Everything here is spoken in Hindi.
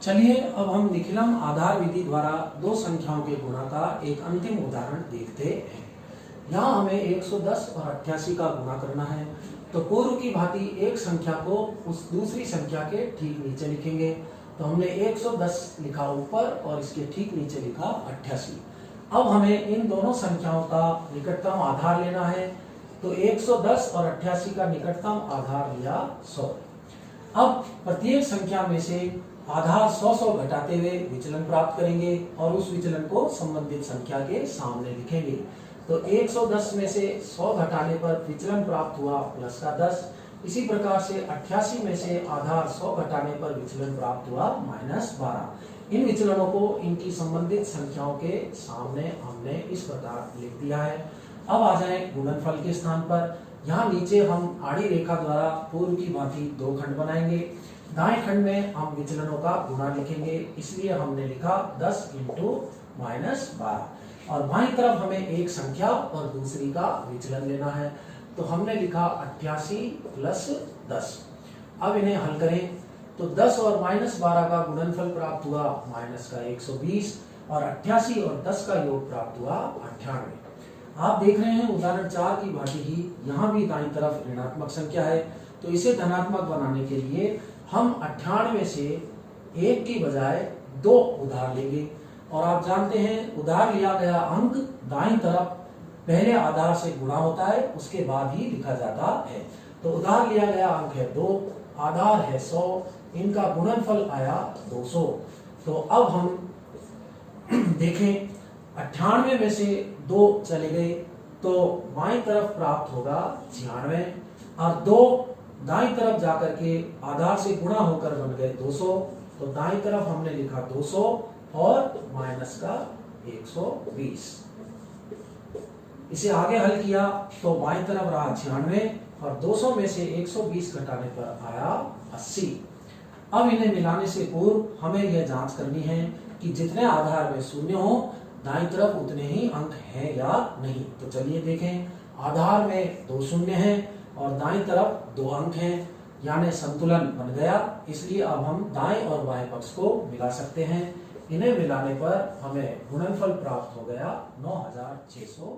चलिए अब हम निखिलम आधार विधि द्वारा दो संख्याओं के गुणा का एक अंतिम उदाहरण देखते हैं। यहाँ हमें 110 और 88 का गुणा करना है। तो पूर्व की भांति एक संख्या को उस दूसरी संख्या के ठीक नीचे लिखेंगे। तो हमने 110 लिखा ऊपर और इसके ठीक नीचे लिखा 88। अब हमें इन दोनों संख्याओं का निकटतम आधार लेना है। तो 110 और 88 का निकटतम आधार लिया 100। अब प्रत्येक संख्या में से आधार 100 घटाते हुए विचलन प्राप्त करेंगे और उस विचलन को संबंधित संख्या के सामने लिखेंगे। तो 110 में से 100 घटाने पर विचलन प्राप्त हुआ प्लस का 10। इसी प्रकार से 88 में से आधार 100 घटाने पर विचलन प्राप्त हुआ -12। इन विचलनों को इनकी संबंधित संख्याओं के सामने हमने इस प्रकार लिख दिया है। अब आ जाए गुणनफल के स्थान पर। यहाँ नीचे हम आड़ी रेखा द्वारा पूर्व की भांति दो खंड बनाएंगे। दाएं खंड में हम विचलनों का गुणा लिखेंगे, इसलिए हमने लिखा 10 × -12 और बाईं तरफ हमें एक संख्या और दूसरी का विचलन लेना है। तो हमने लिखा 88 + 10। अब इन्हें हल करें तो 10 और -12 का गुणनफल प्राप्त हुआ -120 और 88 और 10 का योग प्राप्त हुआ 98। आप देख रहे हैं उदाहरण 4 की भांति ही यहाँ भी दाईं तरफ ऋणात्मक संख्या है। तो इसे धनात्मक बनाने के लिए हम 98 से 1 की बजाय 2 उधार लेंगे। और आप जानते हैं उधार लिया गया अंक दाईं तरफ पहले आधार से गुणा होता है, उसके बाद ही लिखा जाता है। तो उधार लिया गया अंक है 2, आधार है 100, इनका गुणनफल आया 200। तो अब हम देखें 98 में से 2 चले गए तो बाईं तरफ प्राप्त होगा 96 और 2 दाईं तरफ जाकर के आधार से गुणा होकर बन गए 200। तो दाईं तरफ हमने लिखा 200 और माइनस का 120। इसे आगे हल किया तो बाईं तरफ रहा 96 और 200 में से 120 घटाने पर आया 80। अब इन्हें मिलाने से पूर्व हमें यह जांच करनी है कि जितने आधार में शून्य हो दाईं तरफ उतने ही अंक हैं या नहीं। तो चलिए देखें, आधार में 2 शून्य हैं और दाईं तरफ 2 अंक हैं, यानी संतुलन बन गया। इसलिए अब हम दाएं और बाएं पक्ष को मिला सकते हैं। इन्हें मिलाने पर हमें गुणनफल प्राप्त हो गया 9600।